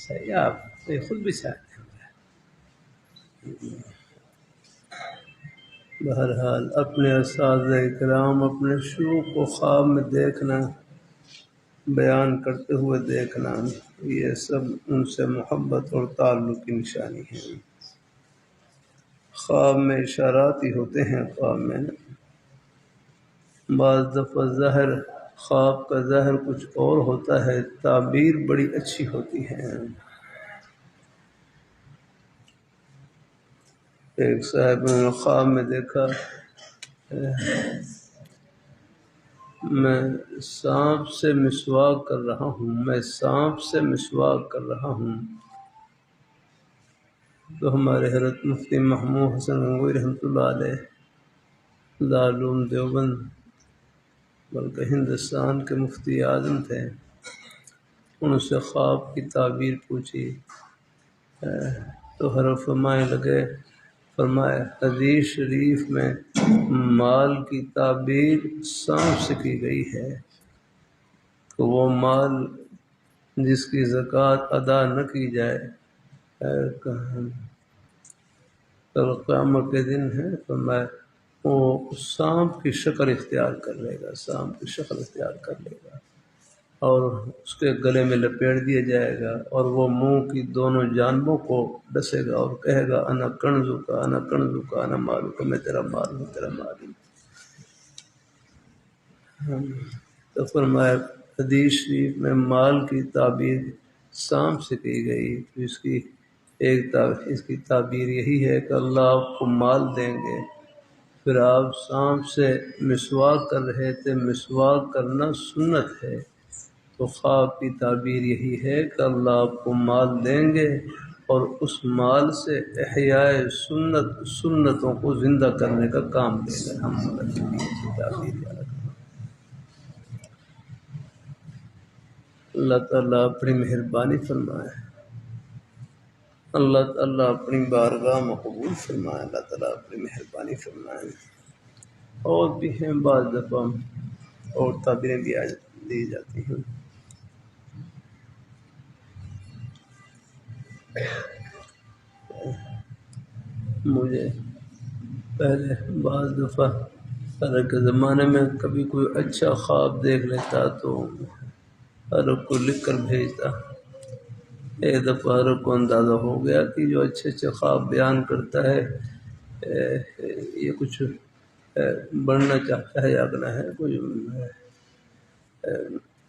صحیح آپ یہ خود بھی چاہتے ہیں. بہرحال اپنے اساتذہ کرام اپنے شیوخ کو خواب میں دیکھنا، بیان کرتے ہوئے دیکھنا، یہ سب ان سے محبت اور تعلق کی نشانی ہے. خواب میں اشارات ہی ہوتے ہیں. خواب میں بعض دفعہ خواب کا ظاہر کچھ اور ہوتا ہے، تعبیر بڑی اچھی ہوتی ہے. ایک صاحب نے خواب میں دیکھا میں سانپ سے مسواک کر رہا ہوں، تو ہمارے حضرت مفتی محمود حسن گنگوئی رحمۃ اللہ علیہ دارالعلوم دیوبند بلکہ ہندوستان کے مفتی اعظم تھے، ان سے خواب کی تعبیر پوچھی تو حضرت فرمائے حدیث شریف میں مال کی تعبیر سانپ سے کی گئی ہے، تو وہ مال جس کی زکوٰۃ ادا نہ کی جائے کل قیامت کے دن ہے، فرمائے وہ سانپ کی شکل اختیار کر لے گا، اور اس کے گلے میں لپیٹ دیا جائے گا، اور وہ منہ کی دونوں جانبوں کو ڈسے گا اور کہے گا انا کنزو کا، انا مالو کا، میں تیرا مال ہوں، تیرا مال ہوں. تو فرمایا حدیث شریف میں مال کی تعبیر سانپ سے کی گئی، تو اس کی تعبیر یہی ہے کہ اللہ آپ کو مال دیں گے. پھر آپ سانپ سے مسواک کر رہے تھے، مسواک کرنا سنت ہے، تو خواب کی تعبیر یہی ہے کہ اللہ آپ کو مال دیں گے اور اس مال سے احیاء سنتوں کو زندہ کرنے کا کام دے گا. ہم تعبیر یاد رکھیں. اللہ تعالیٰ اپنی مہربانی فرمائے، اللہ تعالیٰ اپنی بارگاہ میں قبول فرمائے، اللہ تعالیٰ اپنی مہربانی فرمائے. اور بھی ہیں بعض دفعہ اور تعبیریں بھی دی جاتی ہیں. مجھے پہلے بعض دفعہ پہلے کے زمانے میں کبھی کوئی اچھا خواب دیکھ لیتا تو عرب کو لکھ کر بھیجتا. ایک دفعہ عرب کو اندازہ ہو گیا کہ جو اچھے خواب بیان کرتا ہے یہ کچھ بڑھنا چاہتا ہے یا اگنا ہے کوئی.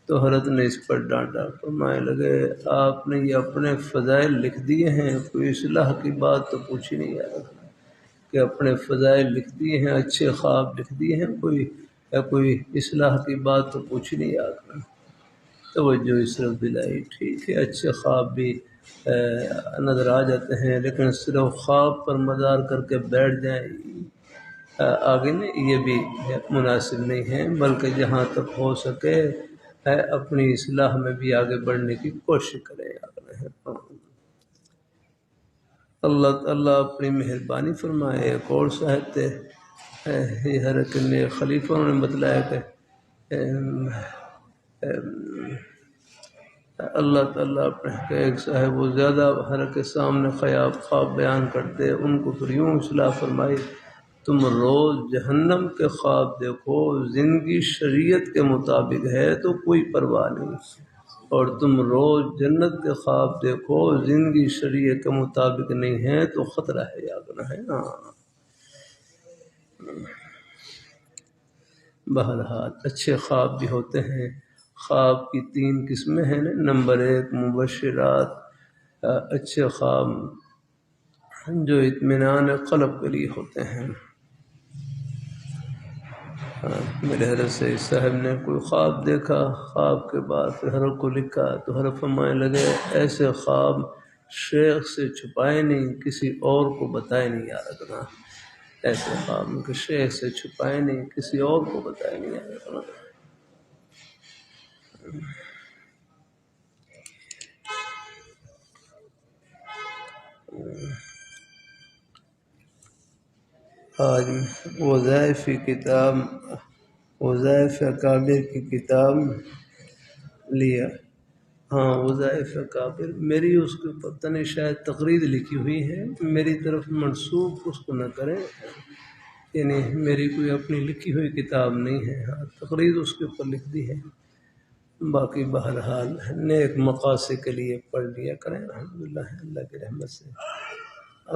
تو حضرت نے اس پر ڈانٹا، فرمانے لگے آپ نے یہ اپنے فضائل لکھ دیے ہیں، کوئی اصلاح کی بات تو پوچھی نہیں ہے کہ اپنے فضائل لکھ دیے ہیں، اچھے خواب لکھ دیے ہیں، کوئی اصلاح کی بات تو پوچھی نہیں آپ نے. توجہ اس طرف دلائی. ٹھیک ہے اچھے خواب بھی نظر آ جاتے ہیں، لیکن صرف خواب پر مدار کر کے بیٹھ جائیں آگے نہیں، یہ بھی مناسب نہیں ہے، بلکہ جہاں تک ہو سکے اپنی اصلاح میں بھی آگے بڑھنے کی کوشش کریں. اللہ تعالیٰ اپنی مہربانی فرمائے. ایک اور صاحب تھے یہ حضرت خلیفہ نے بتلایا کہ اللہ تعالیٰ اپنے ایک صاحب وہ زیادہ ہر کے سامنے خواب بیان کرتے، ان کو پھر یوں اصلاح فرمائی تم روز جہنم کے خواب دیکھو، زندگی شریعت کے مطابق ہے تو کوئی پرواہ نہیں، اور تم روز جنت کے خواب دیکھو، زندگی شریعت کے مطابق نہیں ہے تو خطرہ ہے یا گناہ ہے. بہرحال اچھے خواب بھی ہوتے ہیں. خواب کی 3 قسمیں ہیں. نمبر 1 مبشرات، اچھے خواب جو اطمینان قلب کے لیے ہوتے ہیں. میرے حضرت سید صاحب نے کوئی خواب دیکھا، خواب کے بعد پھر حضرت کو لکھا تو حضرت فرمانے لگے ایسے خواب شیخ سے چھپائے نہیں، کسی اور کو بتائے نہیں یاد رکھنا. ایسے خواب کہ شیخ سے چھپائے نہیں، کسی اور کو بتائے نہیں یاد رکھنا. آج وظائف اکابر کی کتاب لیا. ہاں وظائف کابر میری اس کے اوپر تنی شاید تقریر لکھی ہوئی ہے، میری طرف منسوب اس کو نہ کریں، یعنی میری کوئی اپنی لکھی ہوئی کتاب نہیں ہے، ہاں تقریر اس کے اوپر لکھ دی ہے، باقی بہرحال نیک مقاصد کے لیے پڑھ لیا کریں الحمدللہ اللہ کی رحمت سے۔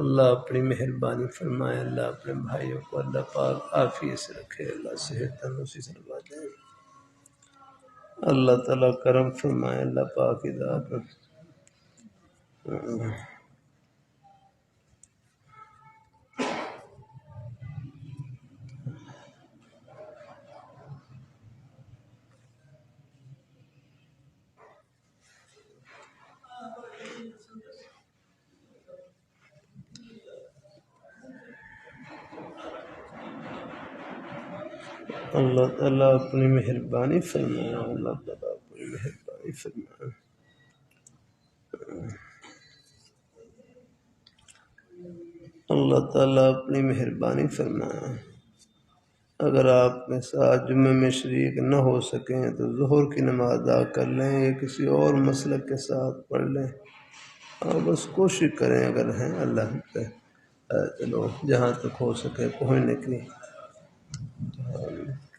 اللہ اپنی مہربانی فرمائے، اللہ اپنے بھائیوں کو اللہ پاک عافیت سے رکھے، اللہ صحت تندرستی سے نوازے، اللہ تعالیٰ کرم فرمائے، اللہ پاک ہدایت اللہ تعالیٰ اپنی مہربانی فرمائے، اللہ تعالیٰ اپنی مہربانی فرمائے۔ اللہ تعالیٰ اپنی مہربانی فرمائے۔ اگر آپ کے ساتھ جمعہ میں شریک نہ ہو سکیں تو ظہر کی نماز ادا کر لیں یا کسی اور مسلک کے ساتھ پڑھ لیں، اور بس کوشش کریں اگر ہیں اللہ پہ چلو جہاں تک ہو سکے پہنچنے کی،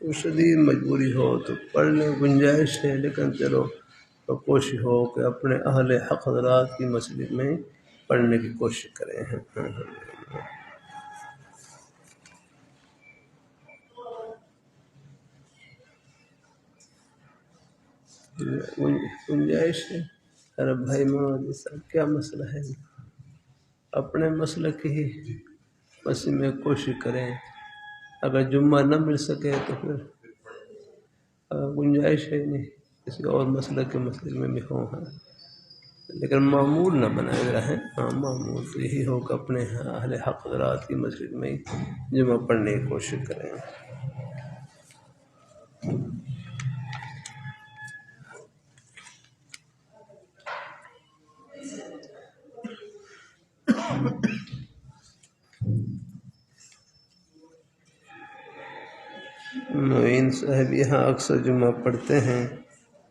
تو شدید مجبوری ہو تو پڑھ لیں، گنجائش ہے، لیکن چلو کوشش ہو کہ اپنے اہل حق حضرات کی مسجد میں پڑھنے کی کوشش کریں۔ گنجائش ہے۔ ارے بھائی محمد صاحب کیا مسئلہ ہے؟ اپنے مسئلہ کی ہی مسئلے میں کوشش کریں، اگر جمعہ نہ مل سکے تو پھر گنجائش ہے نہیں کسی اور مسئلہ کے مسئلے میں بھی ہوں، ہاں لیکن معمول نہ بنائے رہیں، ہاں معمول تو یہی ہو کہ اپنے اہل حق حضرات کی مسجد میں جمعہ پڑھنے کی کوشش کریں۔ معین صاحب یہاں اکثر جمعہ پڑھتے ہیں،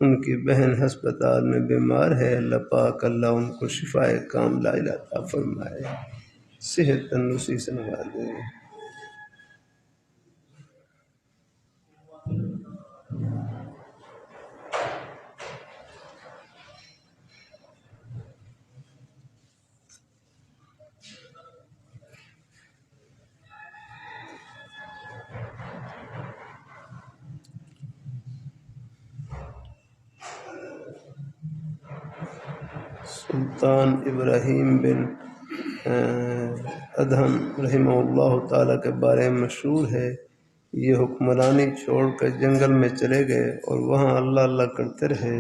ان کی بہن ہسپتال میں بیمار ہے، اللہ پاک اللہ ان کو شفائے کاملہ عطا فرمائے، صحت تندرستی سے نوازے۔ سلطان ابراہیم بن ادہم رحمہ اللہ تعالیٰ کے بارے میں مشہور ہے، یہ حکمرانی چھوڑ کر جنگل میں چلے گئے اور وہاں اللہ اللہ کرتے رہے۔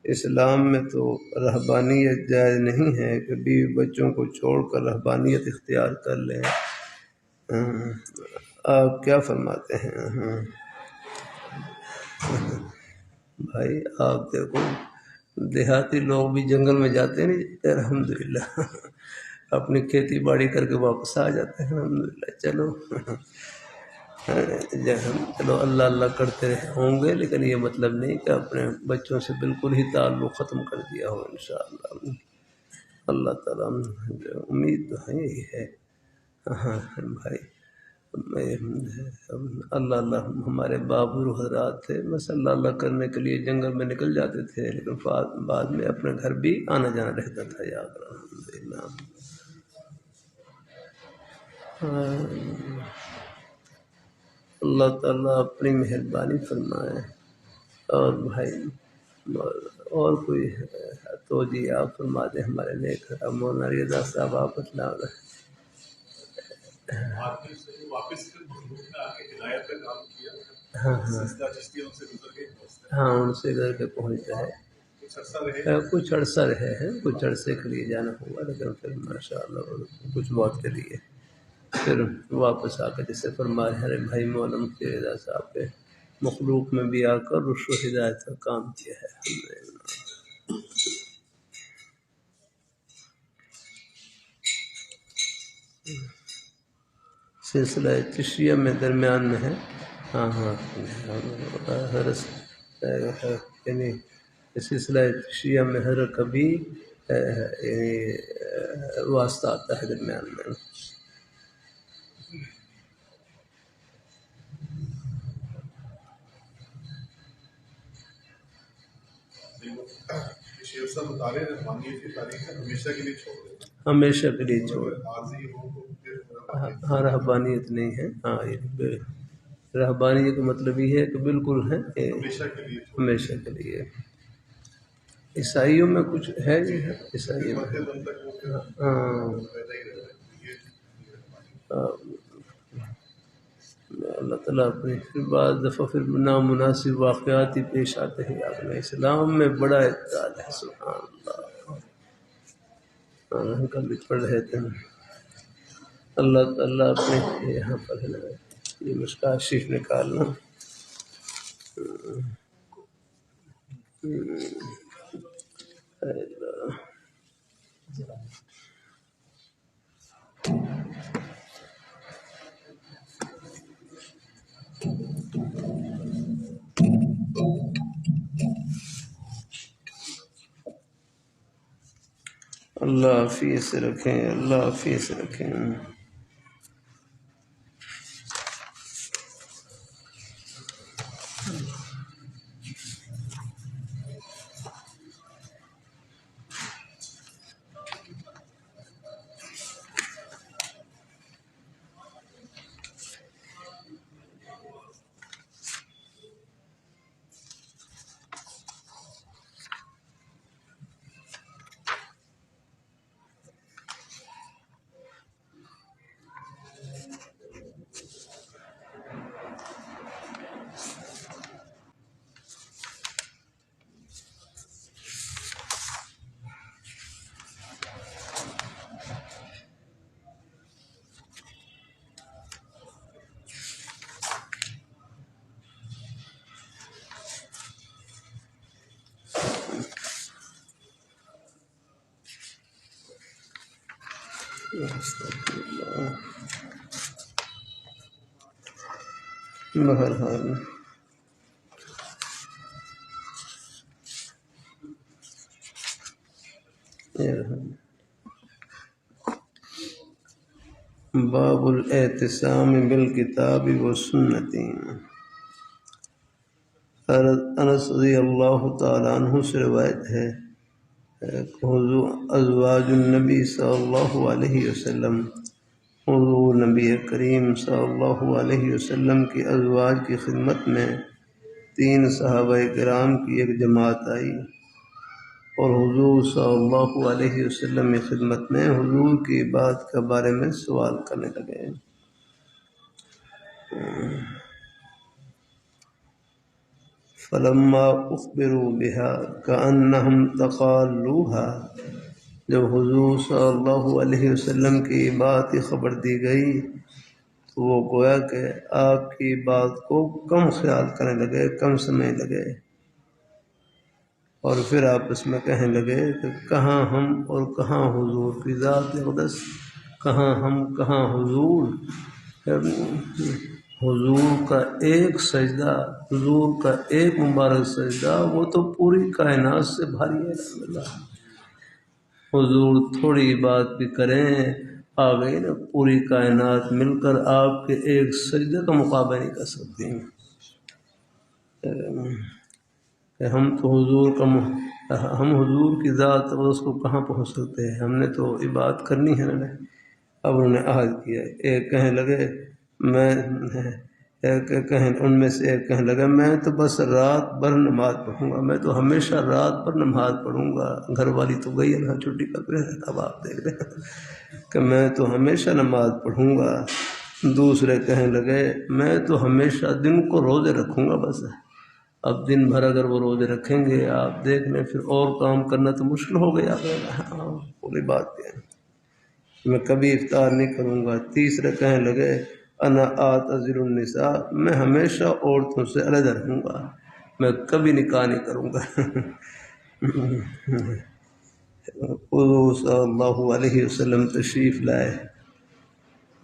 اسلام میں تو رہبانیت جائز نہیں ہے کہ بیوی بچوں کو چھوڑ کر رہبانیت اختیار کر لیں، آپ کیا فرماتے ہیں؟ بھائی آپ دیکھو دیہاتی لوگ بھی جنگل میں جاتے نہیں الحمدللہ، اپنی کھیتی باڑی کر کے واپس آ جاتے ہیں الحمدللہ۔ چلو چلو اللہ اللہ کرتے رہے ہوں گے، لیکن یہ مطلب نہیں کہ اپنے بچوں سے بالکل ہی تعلق ختم کر دیا ہو انشاءاللہ۔ اللہ تعالیٰ امید تو ہے یہی ہے، ہاں بھائی اللہ اللہ ہمارے بابر حضرات تھے، بس اللہ اللہ کرنے کے لیے جنگل میں نکل جاتے تھے، لیکن بعد میں اپنے گھر بھی آنا جانا رہتا تھا، یاد الحمدللہ۔ اللہ تعالیٰ اپنی مہربانی فرمائے۔ اور بھائی اور کوئی تو جی آپ فرما دیں ہمارے نیک مولانا رضا صاحب، آپ بتلا رہے ہاں ہاں ان سے گھر کے پہنچتا ہے، کچھ عرصہ رہے ہیں، کچھ عرصے کے لیے جانا ہوا، لیکن پھر ماشاء اللہ کچھ وقت کے لیے پھر واپس آ کر جیسے فرما رہے بھائی مولانا مفتی رضا صاحب پہ مخلوق میں بھی آ کر رشد و ہدایت کا کام کیا ہے۔ سلسلہ چشتیہ میں درمیان میں ہے، ہاں ہاں یعنی سلسلہ شیعہ میں ہر کبھی واسطہ آتا ہے درمیان میں۔ شیخ صاحب بتا رہے ہیں رحمانیت کی تاریخ ہمیشہ کے لیے چھوڑ دیتے ہیں، ہمیشہ کے لیے چھوڑ، عارضی ہو تو پھر ہاں رہبانیت نہیں ہے، ہاں یہ رہبانیت کا مطلب یہ ہے کہ بالکل ہے کہ ہمیشہ کے لیے چھوڑ ہمیشہ کے لیے۔ عیسائیوں میں کچھ ہے بھی ہے، عیسائیوں میں دم تک وہ پھر ہاں پیدا ہی رہتا ہے یہ رحمانیت۔ اللہ تعالیٰ اپنی پھر بعض دفعہ پھر نامناسب واقعات ہی پیش آتے ہیں آپ میں، اسلام میں بڑا اعتدال ہے، سبحان اللہ۔ کل بھی پڑھ رہے تھے اللہ تعالیٰ اپنے یہاں پر ہے نا یہ مشکوٰ شریف نکالنا، اللہ عافیت سے رکھیں، اللہ عافیت سے رکھیں۔ بہرحال باب الاعتصام بالکتاب والسنت۔ انس رضی اللہ تعالیٰ عنہ سے روایت ہے حضور ازواج النبی صلی اللہ علیہ وسلم، حضور نبی کریم صلی اللہ علیہ وسلم کی ازواج کی خدمت میں 3 صحابہ کرام کی ایک جماعت آئی اور حضور صلی اللہ علیہ وسلم کی خدمت میں حضور کی بات کے بارے میں سوال کرنے لگے۔ فلما اخبروا بها كأنهم تقالوها، جب حضور صلی اللہ علیہ وسلم کی بات کی خبر دی گئی تو وہ گویا کہ آپ کی بات کو کم خیال کرنے لگے، کم سمجھنے لگے، اور پھر آپس میں کہنے لگے کہ کہاں ہم اور کہاں حضور کی ذات اقدس، کہاں ہم کہاں حضور۔ حضور کا ایک سجدہ، حضور کا ایک مبارک سجدہ وہ تو پوری کائنات سے بھاری ہے۔ اللہ حضور تھوڑی بات بھی کریں آ گئی نا، پوری کائنات مل کر آپ کے ایک سجدے کا مقابلہ نہیں کر سکتی۔ کہ ہم تو حضور کا ہم حضور کی ذات اور اس کو کہاں پہنچ سکتے ہیں، ہم نے تو عبادت کرنی ہے نا۔ اب انہوں نے عہد کیا، ایک کہنے لگے میں ان میں سے ایک کہنے لگا میں تو بس رات بھر نماز پڑھوں گا، میں تو ہمیشہ رات بھر نماز پڑھوں گا، گھر والی تو گئی اللہ چھٹی کر کے، اب آپ دیکھ رہے ہیں کہ میں تو ہمیشہ نماز پڑھوں گا۔ دوسرے کہنے لگے میں تو ہمیشہ دن کو روزے رکھوں گا بس۔ اب دن بھر اگر وہ روزے رکھیں گے آپ دیکھ لیں پھر اور کام کرنا تو مشکل ہو گیا۔ پوری بات ہے میں کبھی افطار نہیں کروں گا۔ تیسرے کہنے لگے انا اعتذر النساء، میں ہمیشہ عورتوں سے علیحدہ رہوں گا، میں کبھی نکاح نہیں کروں گا۔ حضور صلی اللہ علیہ وسلم تشریف لائے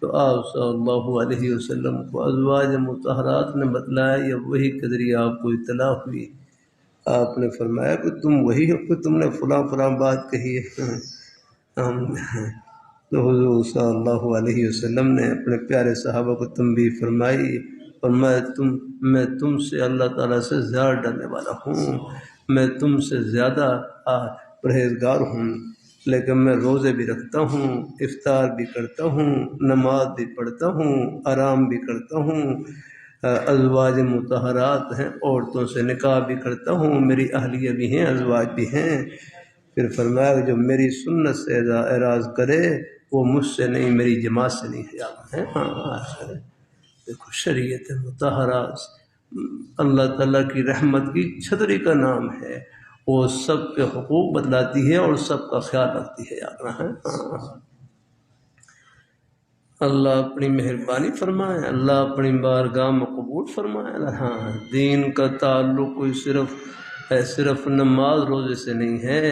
تو آپ صلی اللہ علیہ وسلم کو ازواج مطہرات نے بتلایا یا وہی کے ذریعے آپ کو اطلاع ہوئی آپ نے فرمایا کہ تم وہی ہو کہ تم نے فلاں فلاں بات کہی ہے؟ تو حضور صلی اللہ علیہ وسلم نے اپنے پیارے صحابہ کو تنبیہ فرمائی، اور میں تم سے اللہ تعالیٰ سے زیادہ ڈرنے والا ہوں، میں تم سے زیادہ پرہیزگار ہوں، لیکن میں روزے بھی رکھتا ہوں، افطار بھی کرتا ہوں، نماز بھی پڑھتا ہوں، آرام بھی کرتا ہوں، ازواج مطہرات ہیں، عورتوں سے نکاح بھی کرتا ہوں، میری اہلیہ بھی ہیں، ازواج بھی ہیں۔ پھر فرمایا کہ جو میری سنت سے اعراض کرے وہ مجھ سے نہیں، میری جماعت سے نہیں ہے۔ ہاں دیکھو شریعت مطہرہ اللہ تعالیٰ کی رحمت کی چھتری کا نام ہے، وہ سب کے حقوق بتلاتی ہے اور سب کا خیال رکھتی ہے۔ ہاں اللہ اپنی مہربانی فرمائے، اللہ اپنی بارگاہ میں قبول فرمائے۔ ہاں دین کا تعلق کوئی صرف نماز روزے سے نہیں ہے،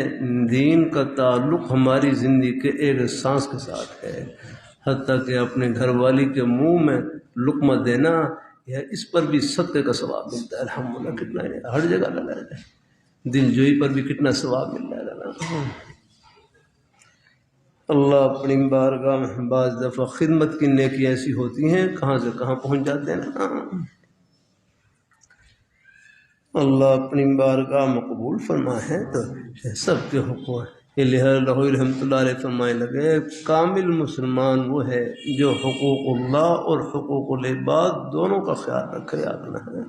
دین کا تعلق ہماری زندگی کے ایک سانس کے ساتھ ہے، حتیٰ کہ اپنے گھر والی کے منہ میں لقمہ دینا یا اس پر بھی صدقے کا ثواب ملتا ہے۔ الحمدللہ کتنا ہر جگہ لگا ہے، دل جوئی پر بھی کتنا ثواب مل رہا ہے۔ اللہ اپنی بارگاہ میں بعض دفعہ خدمت کی نیکی ایسی ہوتی ہیں کہاں سے کہاں پہنچ جاتے ہیں۔ اللہ اپنی بارگاہ میں قبول فرمائے ہیں تو سب کے حقوق رحمۃ اللہ علیہ فرمائے لگے، کامل مسلمان وہ ہے جو حقوق اللہ اور حقوق العباد دونوں کا خیال رکھے۔ آگنا ہے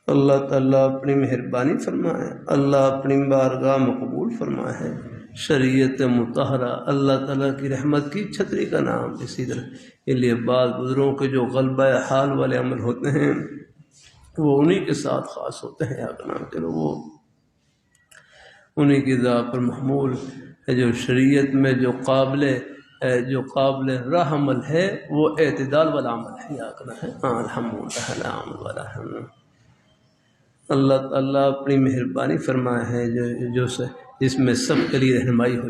اللہ تعالیٰ اپنی مہربانی فرمائے، اللہ اپنی بارگاہ میں قبول فرمائے ہے۔ شریعت مطہرہ اللہ تعالیٰ کی رحمت کی چھتری کا نام۔ اسی طرح اس لیے بعض بزرگوں کے جو غلبہ حال والے عمل ہوتے ہیں وہ انہی کے ساتھ خاص ہوتے ہیں۔ چلو وہ انہی کی ذات پر محمول ہے۔ جو شریعت میں جو قابل راہ عمل ہے وہ اعتدال والا عمل ہے۔ الحمدللہ اللہ تعالیٰ اپنی مہربانی فرمائے ہے جس میں سب کے لیے رہنمائی ہو۔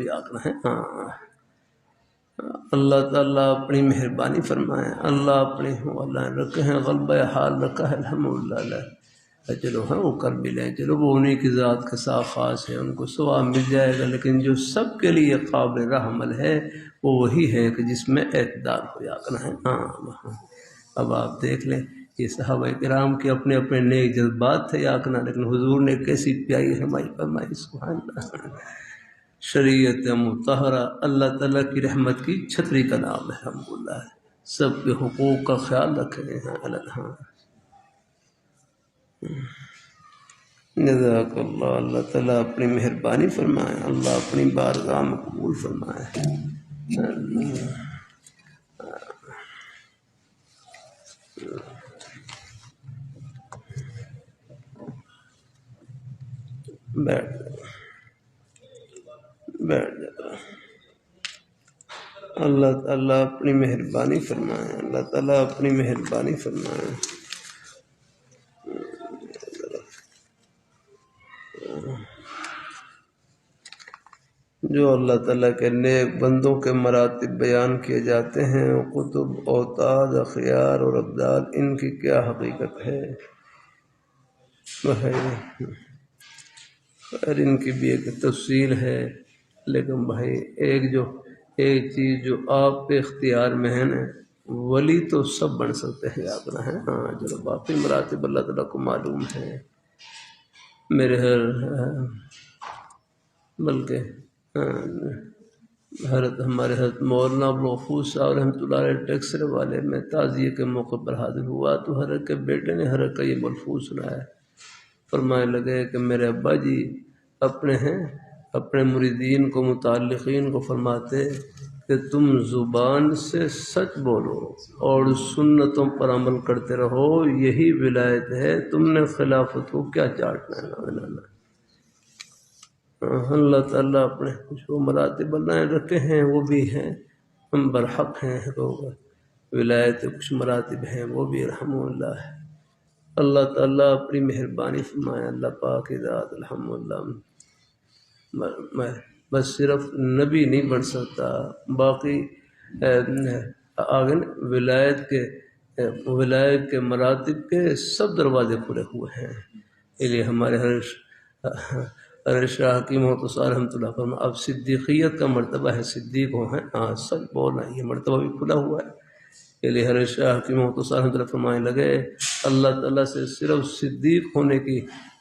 اللہ تعالیٰ اپنی مہربانی فرمائے، اللہ رکھے ہیں غلبہ حال رکھا ہے۔ الحمدللہ چلو وہ کر بھی لیں، چلو وہ انہی کی ذات کے ساتھ خاص ہے، ان کو ثواب مل جائے گا، لیکن جو سب کے لیے قابل راہ عمل ہے وہ وہی ہے کہ جس میں اعتدال ہو۔ اب آپ دیکھ لیں یہ صحابہ کرام کے اپنے اپنے نیک جذبات تھے لیکن حضور نے کیسی پیاری رہنمائی فرمائی۔ سبحان اللہ، شریعت مطہرہ اللہ تعالیٰ کی رحمت کی چھتری کا نام ہے۔ الحمدللہ سب کے حقوق کا خیال رکھے ہیں۔ جزاک اللہ، اللہ تعالیٰ اپنی مہربانی فرمائے، اللہ اپنی بارگاہ میں قبول فرمائے۔ بیٹھ جاتا، اللہ تعالیٰ اپنی مہربانی فرمائے، اللہ تعالیٰ اپنی مہربانی فرمائے۔ جو اللہ تعالیٰ کے نیک بندوں کے مراتب بیان کیے جاتے ہیں، قطب، اوتاد، اخیار اور ابدال، ان کی کیا حقیقت ہے؟ خیر ان کی بھی ایک تفصیل ہے، لیکن بھائی ایک چیز جو آپ کے اختیار میں ہے نا، ولی تو سب بن سکتے ہیں۔ چلو باقی مراتب اللہ تعالیٰ کو معلوم ہے۔ بلکہ ہمارے حضرت مولانا ابوالغفور صاحب رحمۃ اللہ علیہ ٹیکسر والے میں تعزیے کے موقع پر حاضر ہوا تو حضرت کے بیٹے نے حضرت کا یہ ملفوظ سنایا، فرمانے لگے کہ میرے ابا جی اپنے مریدین کو متعلقین کو فرماتے کہ تم زبان سے سچ بولو اور سنتوں پر عمل کرتے رہو، یہی ولایت ہے، تم نے خلافت کو کیا چاٹنا ہے۔ اللہ تعالیٰ اپنے کچھ وہ مراتب بنائے رکھے ہیں، وہ بھی ہیں، ہم برحق ہیں، ولایت کچھ مراتب ہیں وہ بھی الحمدللہ ہے۔ اللہ تعالیٰ اپنی مہربانی فرمائے، اللہ پاک کی ذات الحمدللہ۔ بس صرف نبی نہیں بن سکتا، باقی آگے ولایت کے ولایت کے مراتب کے سب دروازے کھلے ہوئے ہیں، اس لیے ہمارے حضرت شاہ حکیم رحمۃ اللہ فرما اب صدیقیت کا مرتبہ ہے، صدیق ہو ہیں، ہاں سچ بولنا، یہ مرتبہ بھی کھلا ہوا ہے۔ اس لیے حضرت شاہ حکیم رحمۃ اللہ فرمانے لگے اللہ تعالیٰ سے صرف صدیق ہونے کی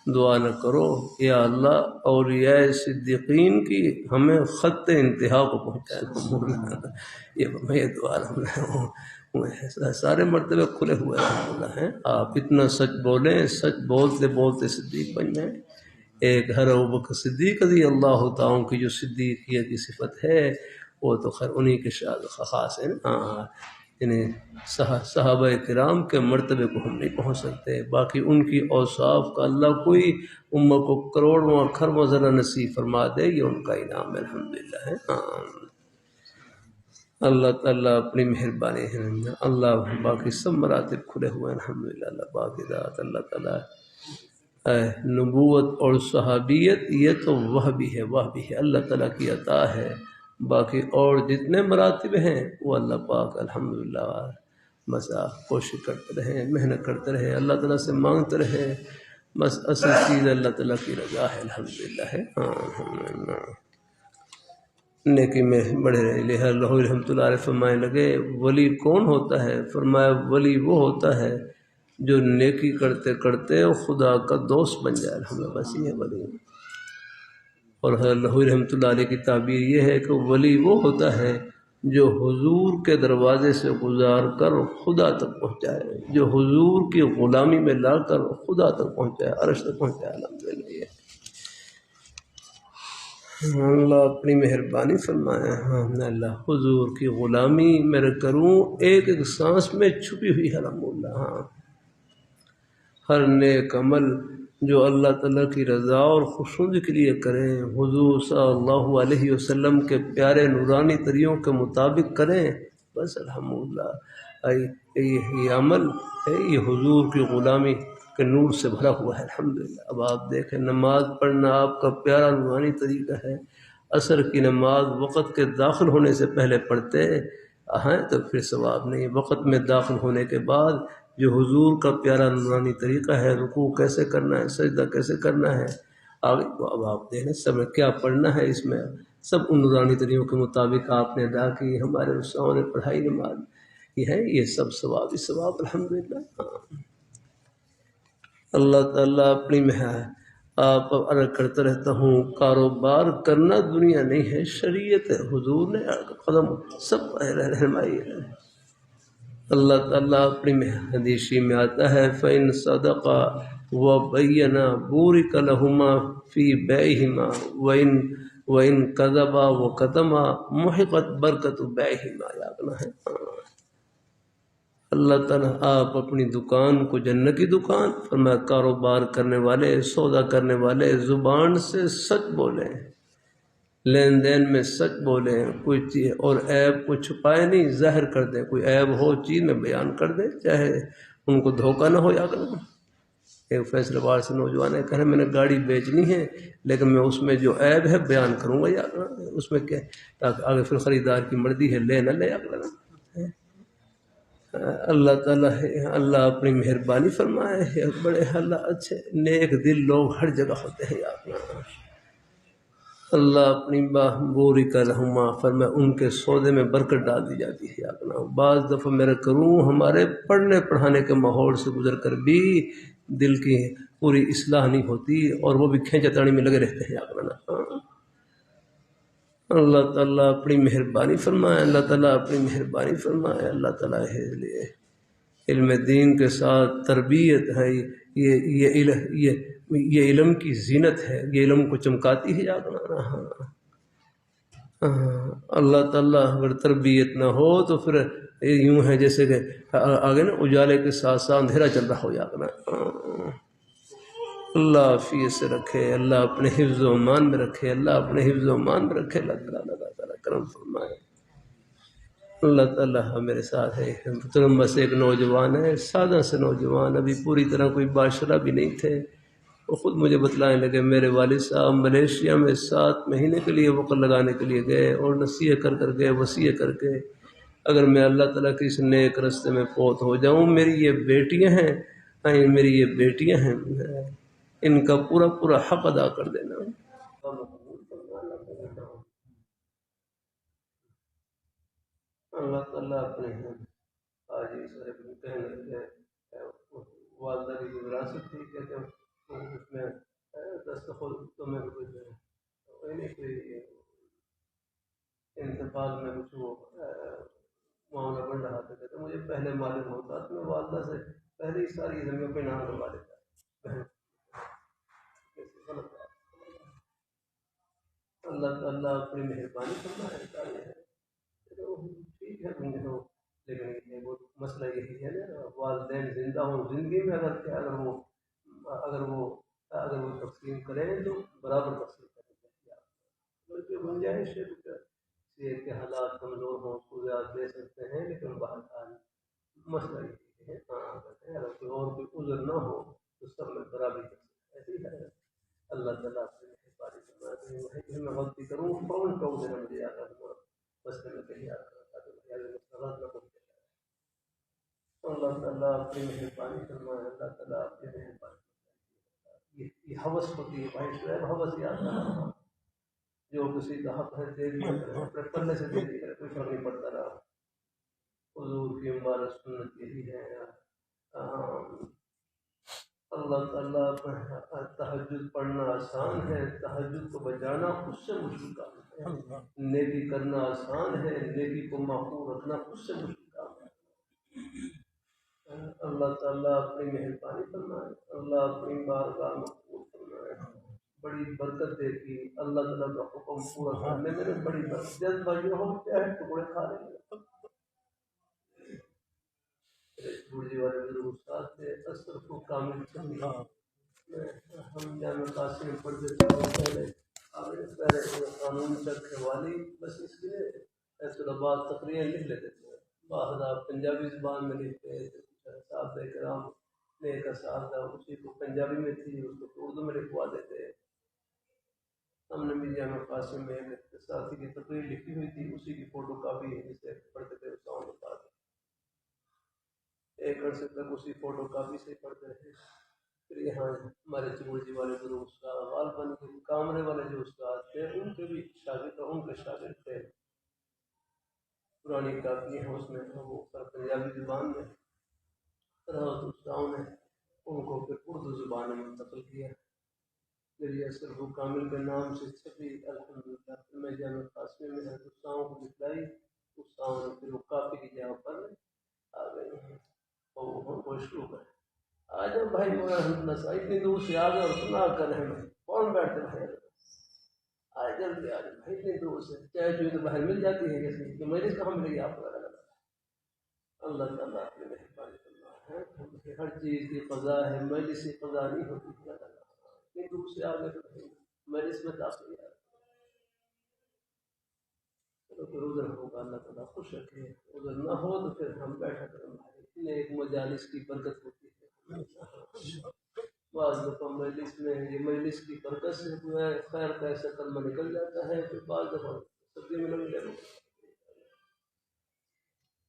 دعا نہ کرو، یا اللہ اولیاء صدیقین کی ہمیں خط انتہا کو پہنچائے، یہ دعا سارے مرتبے کھلے ہوئے الحمدللہ ہیں۔ آپ اتنا سچ بولیں، سچ بولتے بولتے صدیق بن جائیں۔ ایک ہر ابوبکر صدیق رضی اللہ تعالیٰ کی جو صدیقیت کی صفت ہے وہ تو خیر انہی کے خاص ہے نا، یعنی صحابہ کرام کے مرتبے کو ہم نہیں پہنچ سکتے، باقی ان کی اوصاف کا اللہ کوئی امت کو کروڑواں کھرواں ذرا نصیب فرما دے، یہ ان کا انعام الحمدللہ ہے۔ اللہ تعالیٰ اپنی مہربانی ہے، اللہ باقی سب مراتب کھلے ہوئے ہیں الحمدللہ، اللہ باقی ذات اللہ تعالیٰ نبوت اور صحابیت یہ تو وہ بھی ہے اللہ تعالیٰ کی عطا ہے، باقی اور جتنے مراتب ہیں وہ اللہ پاک الحمدللہ بس آپ کوشش کرتے رہیں، محنت کرتے رہیں، اللہ تعالیٰ سے مانگتے رہیں، بس اصل چیز اللہ تعالیٰ کی رضا ہے الحمدللہ ہے۔ الحمدللہ نیکی میں بڑھے رہے۔ لہٰذا اللہ رحمۃ اللہ علیہ فرمانے لگے ولی کون ہوتا ہے؟ فرمایا ولی وہ ہوتا ہے جو نیکی کرتے کرتے خدا کا دوست بن جائے، الحمدللہ بس یہ ولی۔ اور اللہ رحمۃ اللہ علیہ کی تعبیر یہ ہے کہ ولی وہ ہوتا ہے جو حضور کے دروازے سے گزار کر خدا تک پہنچائے، جو حضور کی غلامی میں لا کر خدا تک پہنچائے، عرش تک پہنچائے الحمدللہ۔ یہ اللہ اپنی مہربانی فرمائے، اللہ حضور کی غلامی میرے کروں ایک ایک سانس میں چھپی ہوئی ہے الحمدللہ۔ ہر نیک عمل جو اللہ تعالیٰ کی رضا اور خوشنودی کے لیے کریں، حضور صلی اللہ علیہ وسلم کے پیارے نورانی طریقوں کے مطابق کریں، بس الحمدللہ یہ عمل ہے، یہ حضور کی غلامی کے نور سے بھرا ہوا ہے الحمدللہ۔ اب آپ دیکھیں نماز پڑھنا آپ کا پیارا نورانی طریقہ ہے، عصر کی نماز وقت کے داخل ہونے سے پہلے پڑھتے ہیں تو پھر ثواب نہیں، وقت میں داخل ہونے کے بعد جو حضور کا پیارا نورانی طریقہ ہے، رکوع کیسے کرنا ہے، سجدہ کیسے کرنا ہے، آگے اب آپ دیکھیں سب میں کیا پڑھنا ہے، اس میں سب ان نورانی طریقوں کے مطابق آپ نے ادا کی، ہمارے استاذوں نے پڑھائی نماز یہ ہے، یہ سب ثواب ہی ثواب الحمدللہ۔ اللہ تعالیٰ اپنی آپ عرض کرتا رہتا ہوں کاروبار کرنا دنیا نہیں ہے، شریعت ہے، حضور نے قدم سب رہنمائی ہے۔ اللہ تعالیٰ اپنی حدیثی میں آتا ہے فَإِن صَدَقَا وَبَيَّنَا بُورِكَ لَهُمَا فِي بَيْعِهِمَا وَإِن كَذَبَا وَكَتَمَا مُحِقَتْ بَرْكَةُ بَيْعِهِمَا، یاد ہے۔ اللہ تعالیٰ آپ اپنی دکان کو جنت کی دکان فرمایا، کاروبار کرنے والے، سودا کرنے والے زبان سے سچ بولیں، لین دین میں سچ بولیں، کوئی چیز اور عیب کو چھپائے نہیں، ظاہر کر دیں، کوئی عیب ہو چیز میں بیان کر دیں، چاہے ان کو دھوکہ نہ ہو۔ یا کرنا ایک فیصلہ بار سے نوجوان ہے، کہنا میں نے گاڑی بیچنی ہے لیکن میں اس میں جو عیب ہے بیان کروں گا، یا اس میں کیا تاکہ آگے پھر خریدار کی مرضی ہے لے نہ لے۔ یا کرنا اللہ تعالیٰ ہے، اللہ اپنی مہربانی فرمائے ہے، بڑے اللہ اچھے نیک دل لوگ ہر جگہ ہوتے ہیں۔ یا اللہ اپنی بُورِكَ لَهُمَا فرمائے ان کے سودے میں برکت ڈال دی جاتی ہے۔ یا بعض دفعہ میرا کروں ہمارے پڑھنے پڑھانے کے ماحول سے گزر کر بھی دل کی پوری اصلاح نہیں ہوتی اور وہ بھی کھینچا تانی میں لگے رہتے ہیں۔ یا اللہ تعالیٰ اپنی مہربانی فرمائے، اللہ تعالیٰ اپنی مہربانی فرمائے، اللہ تعالیٰ ہے لیے علم دین کے ساتھ تربیت ہے، یہ علم کی زینت ہے، یہ علم کو چمکاتی ہے۔ اللہ تعالیٰ اگر تربیت نہ ہو تو پھر یوں ہے جیسے کہ آگے نا اجالے کے ساتھ ساتھ اندھیرا چل رہا ہو۔ جانا اللہ عافیت سے رکھے، اللہ اپنے حفظ و امان میں رکھے، اللہ اپنے حفظ و امان میں رکھے، اللہ تعالیٰ کرم فرمائے۔ اللہ تعالیٰ میرے ساتھ ہے، بس ایک نوجوان ہے، سادہ سے نوجوان، ابھی پوری طرح کوئی باشرہ بھی نہیں تھے، وہ خود مجھے بتلانے لگے میرے والد صاحب ملیشیا میں 7 مہینے کے لیے وقت لگانے کے لیے گئے اور نصیحت کر کر گئے، وصیت کر کے اگر میں اللہ تعالیٰ کے اس نیک رستے میں فوت ہو جاؤں، میری یہ بیٹیاں ہیں، میری یہ بیٹیاں ہیں، ان کا پورا پورا حق ادا کر دینا۔ اللہ تعالیٰ اپنے حاجی صاحب کہنے لگے والدہ کی وراثت تھی، کہتے ہیں اس میں دستخط تو میں کوئی انتقال میں کچھ وہ معاملہ بن رہا تھا، کہتے مجھے پہلے معلوم ہوتا تو میں والدہ سے پہلے ہی ساری زمین پہ نام کروا دیتا۔ اللہ تعالیٰ اپنی مہربانی فرمائے، ٹھیک ہے لیکن وہ مسئلہ یہی ہے نا، والدین زندہ ہوں، زندگی میں اگر وہ تقسیم کریں تو برابر تقسیم کرنی چاہیے۔ گنجائش ہے کہ حالات کمزور ہوں اس کو زیادہ دے سکتے ہیں، لیکن بہرحال مسئلہ یہی ہے، اگر کوئی اور کوئی عذر نہ ہو تو سب میں برابری کر سکتے، ایسی ہے۔ اللہ تعالیٰ سے میں غلطی کروں فوراً ٹوک دینا مجھے یاد رکھنا، بس میں کہیں یاد رکھا اللہ تعالیٰ اپنی مہربانی فرمائے، اللہ تعالیٰ اپنی مہربانی۔ یہ حوث ہوتی ہے بھائی شعیب، حوث یاد رہا، جو کسی کا حق ہے دے دیا کرے، اپنے پلے سے دے دیا کرے، کوئی فرق نہیں پڑتا رہا۔ حضور کی مبارک سنت یہی ہے۔ اللہ تعالیٰ تہجد پڑھنا آسان ہے، تہجد کو بجانا اس سے مشکل کام ہے۔ نیکی کرنا آسان ہے، نیکی کو محفوظ رکھنا اس سے مشکل کام ہے۔ اللہ تعالیٰ اپنی مہربانی فرمائے، اللہ اپنی بارگاہ مقبول فرمائے، بڑی برکت دیتی، اللہ تعالیٰ کا حکم پورا کرنے میں بڑی برکت، جلد بازی ہو چاہے ٹکڑے کھا لیں گے۔ بوڑھی والے میرے استاد تھے اشرف کامل چندی، ہم جامع قاسم میں پڑھتے تھے، پہلے قانون چک والی، بس اس کے لیے طلباء تقریریں لکھ لیتے تھے، باہر پنجابی زبان میں لکھتے تھے، اساتذہ کرام نے ایک اساتذہ اسی کو پنجابی میں تھی، اس کو اردو میں لکھوا دیتے۔ ہم نے بھی جامع قاسم میں ایک ساتھی کی تقریر لکھی ہوئی تھی، اسی کی فوٹو کاپی جسے پڑھتے تھے استاذ کے پاس، ایک عرصے تک اسی فوٹو کاپی سے پڑھتے رہے۔ پھر یہاں ہمارے چموڑی والے گرو استاد غالباً کامرے والے جو استاد تھے ان کے بھی شاگرد، ان کے شاگرد تھے، پرانی کاپی ہیں اس میں وہ پنجابی زبان میں استاذوں نے ان کو پھر اردو زبان میں منتقل کیا، پھر یہ اشرف کامل کے نام سے چھپی الحمدللہ۔ پھر میں جامع قاسم میں استاذوں کو دکھلائی، استاذوں نے پھر وہ کاپی کی جگہ پر آ گئے ہیں، وہ شروع ہے آ جاؤ بھائی مولانا صاحب اتنی دور سے آ گئے اور سنا کر رہے ہیں، کون بیٹھتے بھائی آج جلدی آ جاؤ بھائی اتنی دور سے، چاہے جو تو باہر مل جاتی ہے کسی کہ مجلس کہاں ملے گی آپ کو؟ اللہ تعالیٰ اپنے مہربانی کرنا ہے، ہر چیز کی قضا ہے، مجلس کی قضا نہیں ہوتی، اتنی دور سے آ گئے تو مجلس میں داخل ہے، پھر ادھر ہوگا اللہ تعالیٰ خوش رکھے، ادھر نہ ہو تو پھر ہم بیٹھا کریں بھائی، ایک مجالس کی برکت ہوتی ہے، بعض دفعہ مجلس میں یہ مجلس کی برکت سے خیر کا ایسا کلمہ نکل جاتا ہے، پھر بعض دفعہ سبزی میں لگ جائے۔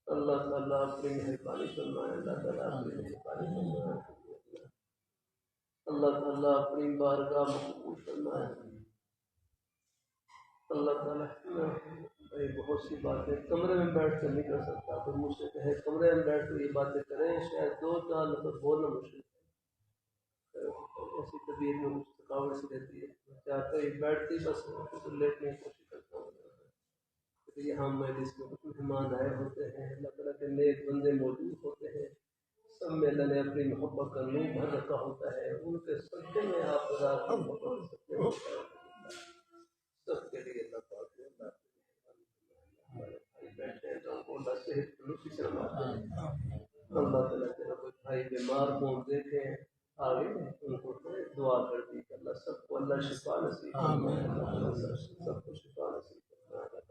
اللہ تعالیٰ اپنی مہربانی فرمائے، اللہ تعالیٰ اپنی مہربانی فرمائے، اللہ تعالیٰ اپنی بارگاہ مقبول فرمائے۔ اللہ تعالیٰ بھائی بہت سی باتیں کمرے میں بیٹھ کر نہیں کر سکتا، تو مجھ سے کہے کمرے میں بیٹھ کر یہ باتیں کریں، شاید دو چار لفظ بولنا مشکل ہے، ایسی طبیعت میں کچھ تھکاوٹ سی رہتی ہے، چاہتا ہے بیٹھتی بس لیٹنے کی کوشش کرتا ہوں۔ یہاں مجلس میں کچھ مہمان آئے ہوتے ہیں، اللہ تعالیٰ کے نیک بندے موجود ہوتے ہیں، سب میں اللہ نے اپنی محبت کا نور بھر رکھا ہوتا ہے، ان کے صدقے میں آپ ذات کی محبت سکتے ہو، سب کے لیے اللہ پاک نے بیٹھے ہیں تو ان کو اللہ صحت تندرستی سے نوازے، اللہ تعالیٰ تیرا کوئی بھائی بیمار ہوں دیکھیں آگے ان کو دعا کر دی کہ اللہ سب کو اللہ شفا نصیب فرمائے، اللہ سب کو شفا نصیب فرمائے۔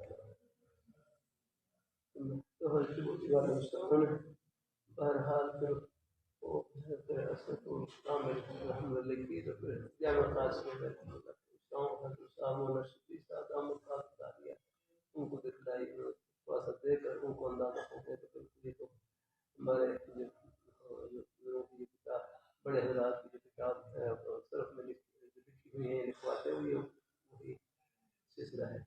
بہرحال پھر وہ رحمت لکھی تو پھر جامع قاسم میں ان کو دکھلائی، تھوڑا سا دے کر ان کو اندازہ کھواتے ہوئے وہی سلسلہ ہے.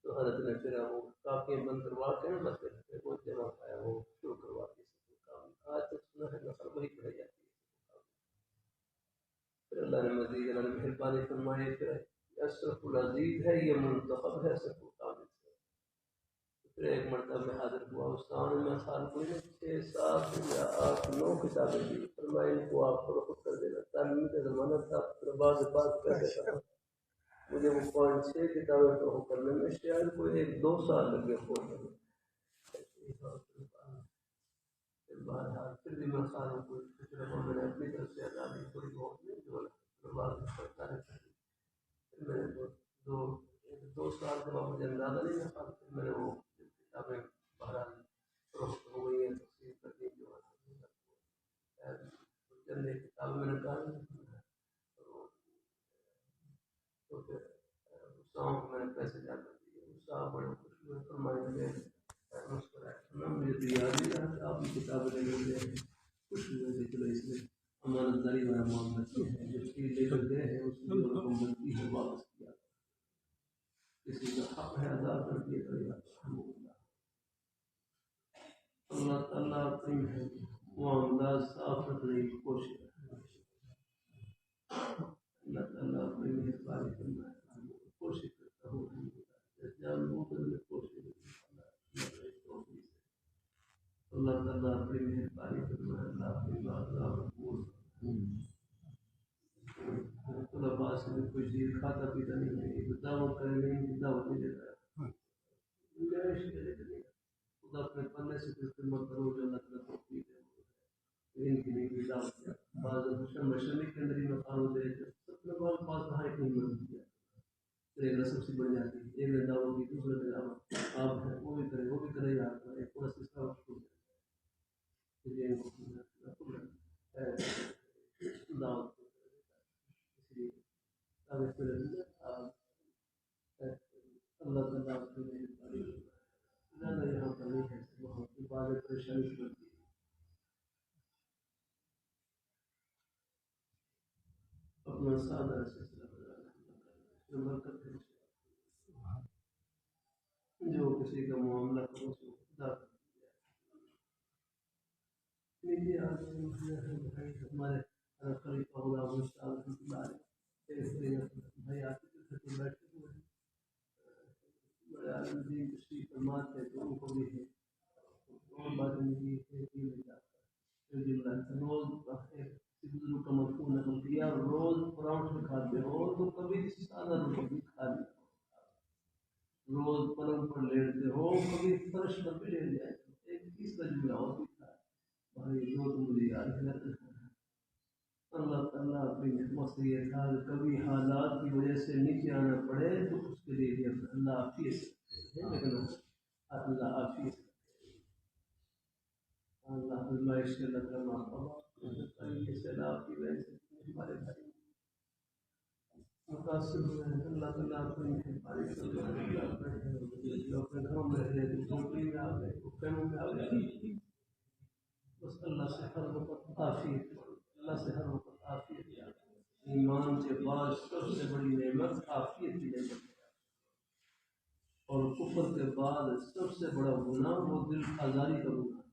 تو حضرت نے پھر وہ کافی بند کروا کے نا بس پھر وہ جمع پایا وہ شروع کروا کے کام. آج تک سنا ہے نسل وہی پڑھائی جاتی ہے. پھر اللہ نے مزید اللہ نے مہربانی فرمائی. پھر اشرف العزیز ہے یہ منتخب ہے اشرف القامل سے. پھر ایک مرتبہ میں حاضر ہوا استاد میں سال کوئی 6 7 یا 8 9 کتابیں دی. فرمایا ان کو آپ فروخت کر دینا. تعلیم کا زمانہ تھا. پھر بعض بات کر دیتا تھا. مجھے وہ 5 6 کتابیں فروخت کرنے میں شاید کوئی 1 2 سال لگے پڑھنے میں. بہرحال پھر بھی میں سالوں کو میں نے اپنی طرف سے آزادی تھوڑی بہت نہیں جو بعد پڑھتا رہتا ہے. پھر میں نے 2 سال کے بعد مجھے اندازہ نہیں رکھا. پھر میں نے وہ کتابیں بہرحال فروخت ہو گئی ہیں. تفصیل کر دی جو چند ایک کتاب میں نے کہا تو پھر صاحب کو میں نے پیسے جا کر دیے. صاحب بڑے خوش ہوئے. فرمائے مسکرائے مجھے تو یاد نہیں رہا کہ آپ کی کتابیں لے لیتے ہیں. خوش ہوئے کہ چلو اس میں امانت داری والا معاملہ ہے. جو چیز لے کر گئے ہیں اس کی جو رقم بنتی ہے واپس کیا. کسی کا حق ہے ادا کر دیا کرے گا. اللہ تعالیٰ اپنی معاملات صاف رکھنے کی کوشش کرے. اللہ تعالیٰ اپنی مہربانی کرنا ہے. کوشش کرتا ہوں جان میں کوشش اللہ تعالیٰ اپنی مہربانی کرنا ہے. اللہ اپنی بات طلباء سے بھی کوئی چیز کھاتا پیتا نہیں ہے. دعوت کریں گے دعوت نہیں دیتا ہے. گنجائش کرے خدا اپنے پڑھنے سے کچھ خدمت کرو جو اللہ تعالیٰ توفیق دے. ان کی نہیں دعوت بعض مشرق کے اندر ہی مقام دے سب لوگوں کے پاس کہاں اتنی مدد کیا. ایک رسم سی بڑھ جاتی ہے. ایک نے دعوت کی دوسرے نے دعوت آپ ہے وہ بھی کرے گا. ایک پورا سسٹم دعوت اللہ تعالیٰ زیادہ یہاں پر نہیں ہے. وہاں کی بعض پریشانی بنتی ہے. اپنا سادہ سلسلہ جو کسی کا معاملہ کرو سو خدا ہمارے خلیفہ غلام مشتاق بھائی آتے تھے بیٹھے ہوئے بڑے عالم دین تشریف فرما تھے. تو ان کو بھی ہے باتیں روز کا مفہوم نقل کیا. روز پراؤنٹ کھاتے ہو تو کبھی کسی سادہ روٹی کھا لیا. روز پلنگ پر لیٹتے ہو کبھی فرش پر بھی لیٹ جائے. ایک تیسرا جملہ اور بھی تھا بھائی جو تم مجھے یاد ہے. اللہ تعالیٰ اپنی حکمت سے یہ تھا کہ کبھی حالات کی وجہ سے نیچے آنا پڑے تو اس کے لیے بھی اللہ عافیت ہے. لیکن اللہ عافیت اللہ آزمائش کے اللہ تعالیٰ سیلاب کی وجہ سے ہمارے بھائی متاثر ہوئے ہیں. اللہ تعالیٰ اپنی بارش اپنے گھروں میں رہے جھونپڑی میں آ گئے کینوں میں آ گئے. بس اللہ سے ہر وقت عافیت اللہ سے ہر وقت عافیت. ایمان کے بعد سب سے بڑی نعمت عافیت کی نعمت ہے. اور کفر کے بعد سب سے بڑا گناہ وہ دل آزاری کا گناہ.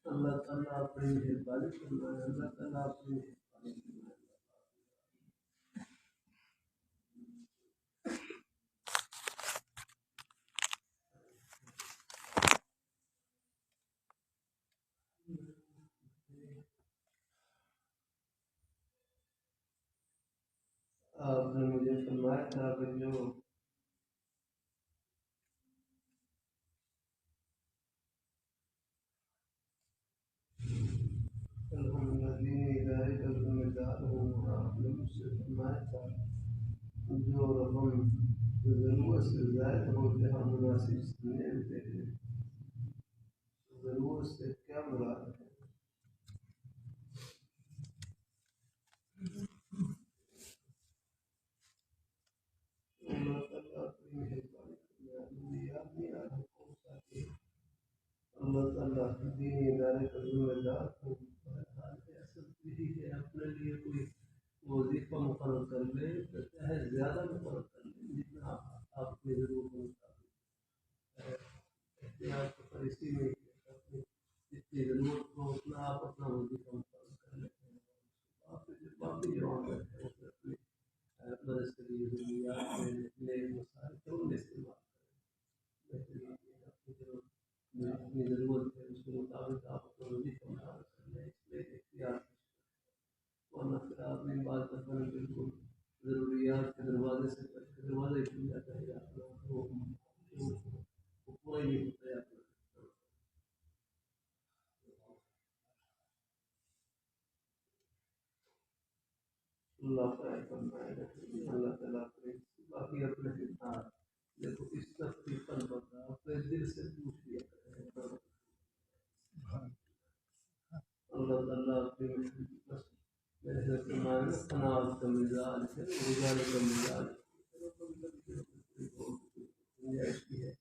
اللہ تعالیٰ اپنی مہربانی فرمائے. اللہ تعالیٰ اپنی مہربانی فرمائے. آپ نے مجھے فرمایا تھا کہ جو ادارے کا ذمہ دار ہوں. آپ نے مجھ سے فرمایا تھا جو رقم ضرورت سے زائد ہو جہاں مناسب سمجھتے ہیں. ضرورت سے کیا مراد ہے؟ اللہ تعالیٰ اپنی مہربانی مجھے یاد نہیں آ رہا کون سا کہ اللہ تعالیٰ دینی ادارے کا ذمہ دار ہوں. اپنا آپ اپنا وظیفہ مکمل کر لیتے ہیں. باقی جو عمل ہے وہ اپنی مدد کے لیے ضروریات میں نئے مسائل کو استعمال کریں. اپنی ضرورت ہے اس کے مطابق آپ اپنا وظیفہ مکمل کر لیں. اس میں اختیار ورنہ پھر آدمی بعض دفعہ بالکل ضروریات کے دروازے سے دروازے کھل جاتا ہے. وہ پورا ہی نہیں ہوتا ہے. اللہ اللہ تعالیٰ باقی اپنے دیکھو اس تفریح ہوتا اپنے دل سے پوچھ لیا کریں. اللہ تعالیٰ اپنی تناز کا مزاج ہے رجال کا مزاج گنجائش کی ہے.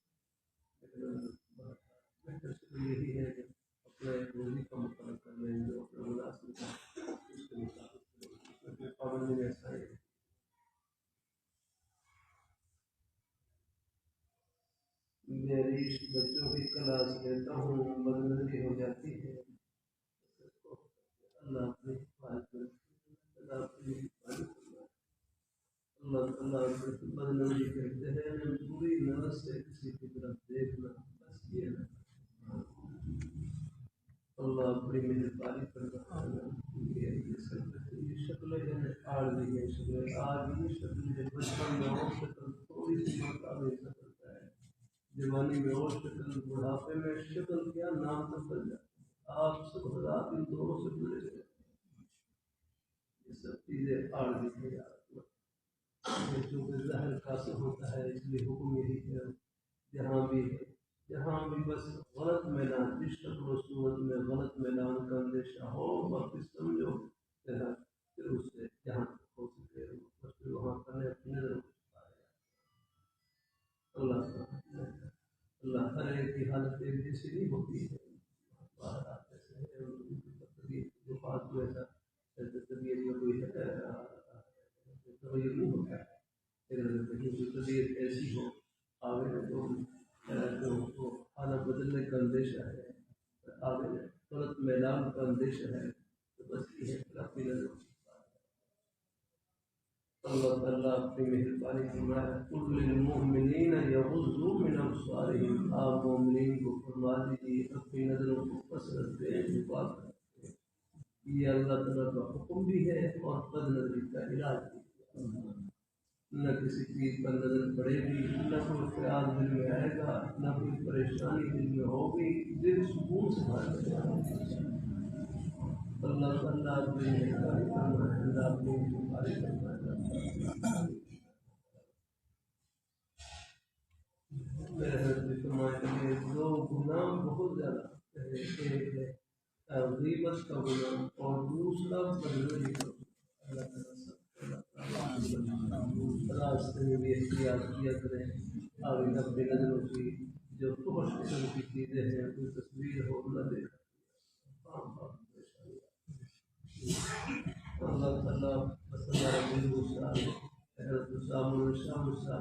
بہتر شکل یہی ہے کہ اپنا ایک روزی کا مقرر کر لیں جو اپنا مناسب ہے اس کے مطابق پابندی میں ایسا ہے. میری بچوں کی کلاس لیتا ہوں بدنظری ہو جاتی ہے. اللہ اپنی حفاظت اللہ اپنی حفاظت اللہ بدنظری کہتے ہیں پوری نظر سے کسی کی طرف دیکھنا بس یہ نہ اللہ اپنی مہربانی کرنا. یہ شکلیں ہیں عارضی ہے شکلیں عارضی شکل ہے. بچپن میں اور شکل تھوڑی سی مقابل کرتا ہے. جوانی میں اور شکل بڑھاپے میں شکل کیا نام تک بن جاتا ہے. آپ سب حضرات ان دونوں سے جڑے ہوئے. یہ سب چیزیں عارضی ہے. چونکہ ظاہر قاصر ہوتا ہے اس لیے حکم یہی ہے جہاں بھی بس غلط میدان جس شکل و صورت میں غلط میدان کا اندیشہ ہو باقی سمجھو پھر اس سے جہاں ہو سکے پھر وہاں کرنے اپنی نظر اللہ ہر ایک کی حالت ایک جیسی نہیں ہوتی ہے. باہر آتے سے جو بات کو ایسا طبیعت میں کوئی تغیر نہیں ہوتا ہے. طبیعت ایسی ہو آگے تو حالت بدلنے کا اندیشہ ہے. آگے غلط میدان کا اندیشہ ہے تو بس یہ ہے اپنی نظر. اللہ تعالیٰ اپنی مہربانی فرمائے کل للمؤمنین یغضوا من ابصارہم. آپ مومنین کو فرما دیجیے اپنی نظروں کو کثرت سے چھپا کر. یہ اللہ تعالیٰ کا حکم بھی ہے اور بد نظری کا علاج بھی ہے. نہ کسی چیز پر نظر پڑے گی نہ کوئی خیال دل میں آئے گا نہ کوئی پریشانی دل میں ہوگی. دل سکون سے بھر جائے گا. اللہ تعالیٰ اپنی مہربانی فرمائے. اللہ اپنی مہربانی فرمائے. دو گناہ بہت زیادہ ایک ہے غیبت کا گناہ اور دوسرا بدنظری کا گناہ. اللہ تعالیٰ راستے میں بھی احتیاط کیا کریں. آگے اپنی نظروں کی جو بہت قسم کی چیزیں ہیں کوئی تصویر ہو نہ دیکھا. اللہ تعالیٰ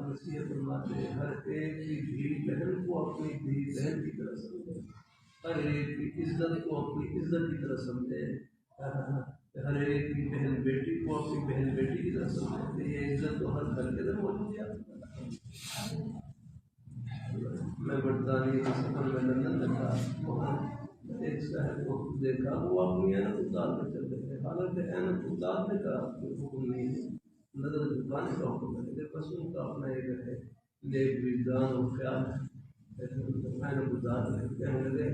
نصیحت فرماتے ہیں ہر ایک کی دھی بہن کو اپنی دھی بہن کی طرح سمجھے. ہر ایک کی عزت کو اپنی عزت کی طرح سمجھے. ہر ایک کی بہن بیٹی کو اپنی بہن بیٹی کی طرح سمجھے. یہ عزت تو ہر گھر کے اندر موجود ہے. میں برطانیہ کے سفر میں لندن میں تھا. وہاں ایک شہر کو دیکھا وہ اپنی اینت اتارنے چل رہے تھے. حالانکہ اینت اتارنے کا کوئی حکم نہیں ہے نظر جھکانے کا حکم ہے. بس ان کا اپنا ایک ہے نیک وجدان اور خیال ہے. اینت اتار رہے کہنے لگے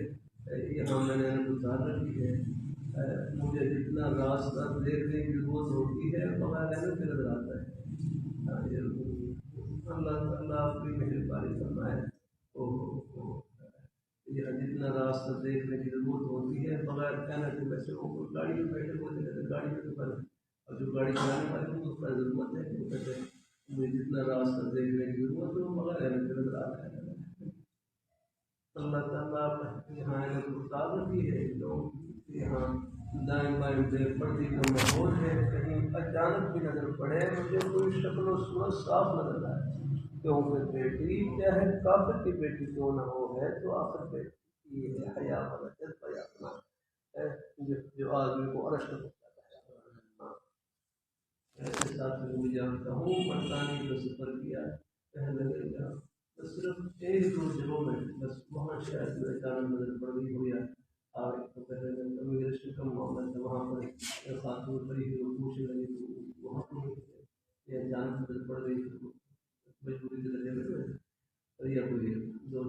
یہاں میں نے اینت اتار رکھی ہے. مجھے جتنا راستہ دیکھنے کی ضرورت ہوتی ہے بغیر اینت کے نظر آتا ہے. اللہ تعالیٰ اپنی مہربانی فرمائے. جتنا راستہ دیکھنے کی ضرورت ہوتی ہے بغیر کہنے کے. ویسے وہ گاڑی میں بیٹھے ہوتے ہیں گاڑی میں تو کر اور جو گاڑی چلانے والے ہیں اس پر ضرورت ہے وہ کہتے ہیں مجھے جتنا راستہ دیکھنے کی ضرورت ہے وہ بغیر کہنے کے نظر آتا ہے. اللہ تعالیٰ یہاں اتار رہی ہے. لوگ یہاں دائیں بائیں بے پردی کا ماحول ہے. کہیں اچانک بھی نظر پڑے مجھے کوئی شکل و صورت صاف نظر آئے. کیونکہ بیٹی چاہے کافر کی بیٹی کیوں نہ ہو ہے تو آخر پہ یہ ہے حیا والا جذبہ اپنا جو آدمی کو عرش تک پہنچاتا ہے. ایسے ساتھ میں بھی جانتا ہوں برطانیہ کا سفر کیا ہے پہلے گیا بس صرف ایک دو جگہوں میں بس وہاں شاید میرے جان نظر پڑ گئی ہو یا آگے تو پہلے امیگریشن کا معاملہ تھا وہاں پر ایک خاتون پڑی ہوئی وہ پوچھنے لگی تو وہاں پر یا جان نظر پڑ گئی تو مجبوری کے درجے میں اور یا کوئی دو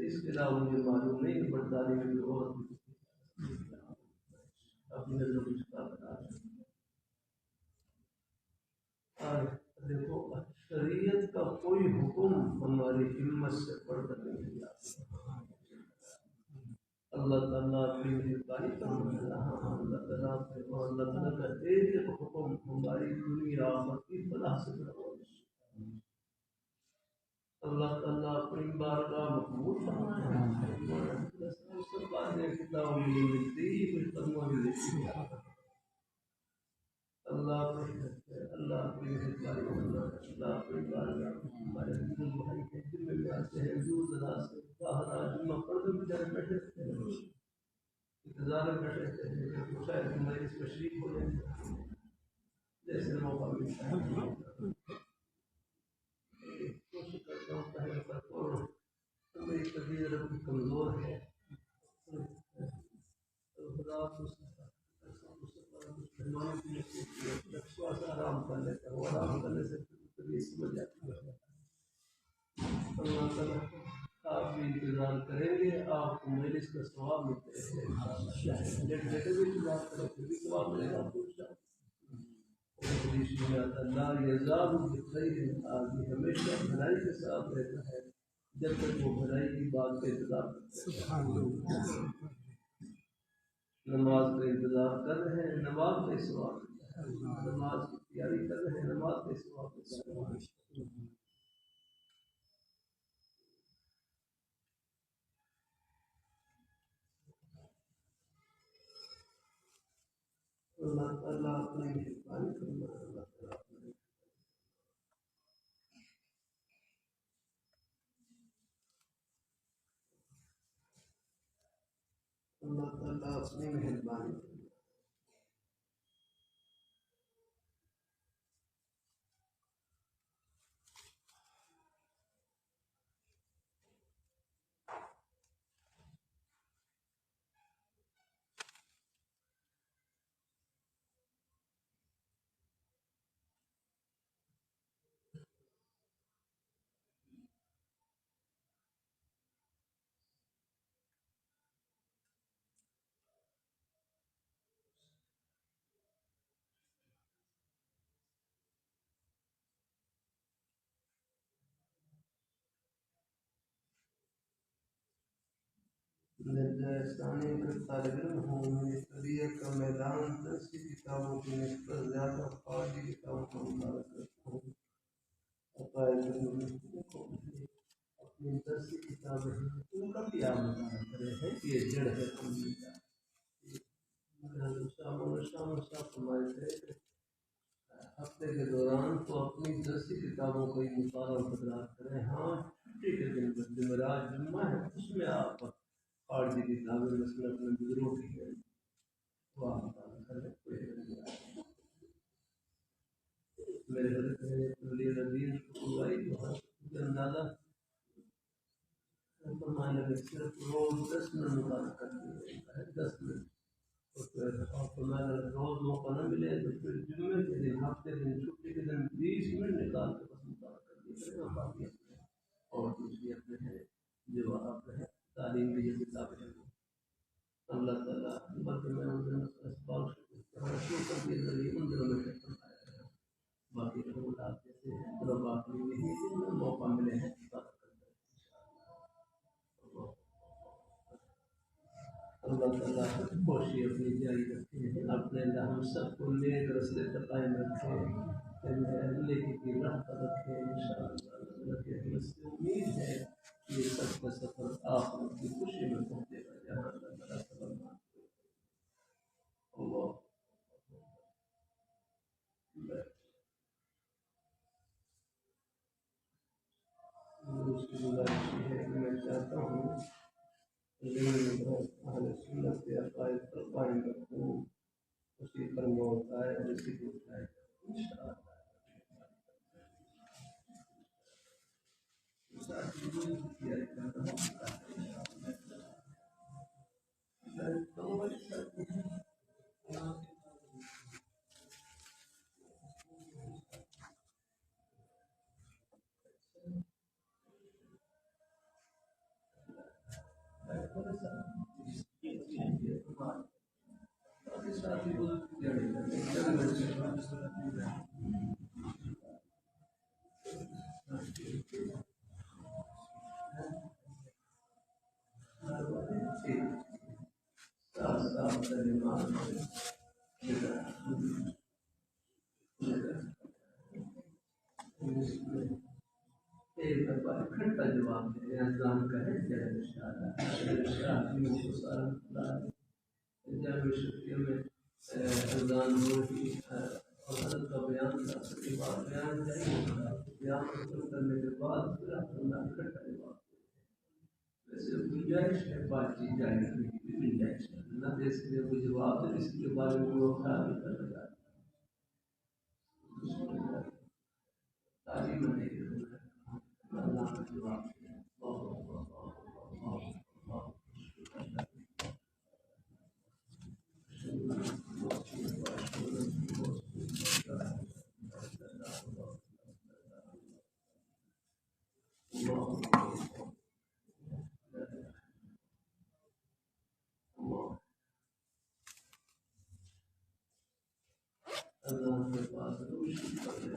اس کے علاوہ مجھے معلوم نہیں کہ برطانیہ میں جو اور اپنی نظروں کی شکار بتا دیکھو شریعت کا کوئی حکم ہماری ہمت سے پڑھ کر نہیں جاتا. اللہ تعالیٰ اپنی مہربانی اللہ تعالیٰ کا ایک ایک حکم ہماری دنیا آخرت کی فلاح سے کرواتا ہے. اللہ تعالیٰ اپنی بارگاہ مقبول فرمائے. سب باتیں کتابوں میں نہیں ملتی کوئی قدموں میں لکھی ہے. اللہ اللہ اپنی مہربانی اللہ اپنی بارگاہ ہمارے ہندو بھائی کے دل میں آتے ہیں دور دراز سے باہر جمعہ پڑھ کر بیچارے بیٹھے رہتے ہیں انتظار میں بیٹھے رہتے ہیں کہ شاید ہماری تشریف ہو جائے جیسے موقع ملتا ہے. کوشش کرتا ہوں پہلے پر اور میری طبیعت کمزور ہے خدا آرام کر لیتا ہوں آرام کرنے سے طبیعت سمجھ جاتی ہے. اللہ تعالیٰ آپ بھی انتظار کریں گے آپ کو مجلس کا ثواب ملتے ہیں بیٹے بھی انتظار کریں پھر بھی ثواب ملے گا آپ کو اللہ یزاد بخیر آدمی ہمیشہ بھلائی کے ساتھ رہتا ہے جب تک وہ بھلائی کی بات کا انتظار کرتا ہے. نماز کا انتظار کر رہے ہیں نماز کا ثواب ملتا ہے. نماز کی تیاری کر رہے ہیں نماز کا ثواب ملتا ہے. اللہ تعالیٰ اپنی مہربانی فرمائے. اللہ تعالیٰ اللہ تعالیٰ اپنی مہربانی فرمائے. ثانیہ کا طالب علم ہوں میں طبیعت کا میدان درسی کتابوں کی نسبت زیادہ فارسی کتابوں کا مطالعہ کرتا ہوں. اپنی درسی کتابیں ان کا بھی آپ مطالعہ کرے ہیں یہ جڑ ہے شام فرمائے تھے ہفتے کے دوران تو اپنی درسی کتابوں کو ہی مطالعہ تکرار کریں. ہاں چھٹی کے دن جمعرات جمعہ ہے اس میں آپ فارسی کتابیں مثلا اپنے بزرگوں کی ہے وہ آپ مطالعہ کریں. میرے حضرت علی نبی کو اندازہ فرمانے لگے صرف روز 10 منٹ مطالعہ کرتے ہیں 10 منٹ روز موقع نہ ملے تو پھر جمعے کے دن ہفتے دن چھٹی کے دن 20 منٹ نکال کے بس مطالعہ کر دیے باقی اپنے اور دوسری اپنے ہیں جو آپ ہیں تعلیم کی جو کتابیں ہیں اللہ تعالیٰ بلکہ میں اسباب شروع کر دیے ذریعے ان دنوں میں فرمایا باقی رحمات جیسے طلباء کے لیے موقع ملے ہیں اللہ تعالیٰ کوشش اپنی جاری رکھتے ہیں اپنے اللہ ہم سب کو نیک رستے پر قائم رکھے نیکی کی راہ پر رکھے انشاءاللہ سے امید ہے کہ یہ سب کا سفر آخرت کی خوشی میں پہنچے گا جہاں اللہ تعالیٰ فرماتے اللہ اس کی گزارش یہ ہے کہ میں چاہتا ہوں اہل سنت کے عقائد پر قائم رکھوں پر موت آئے اور اسی کو اٹھائے انشاءاللہ۔ ایک دفعہ اکٹھا جواب دے اذان کہے جائے جب شکریہ میں اذان ہو رہی حضرت کا بیان تھا اس کے بعد بیان نہیں ہوتا بیان ختم کرنے کے بعد پھر اپنا اکٹھا جواب ویسے گنجائش ہے بات چیت جائے گی گنجائش ہے نہ دے سکے وہ جواب دے اس کے بارے میں وہ خیال نہیں کر رہا تعلیم نہیں اللہ کا جواب اللہ کے پاس روشنی کرے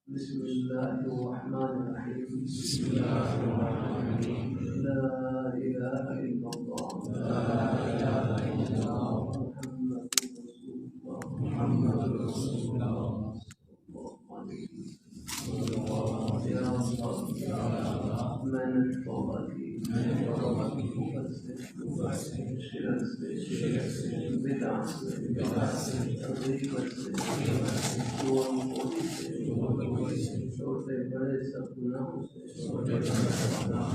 بسم الله الرحمن الرحيم بسم الله الرحمن الرحيم لا إله إلا الله لا إله إلا الله محمد رسول الله يا الله من التوبة چھوٹے بڑے سب گناہوں سے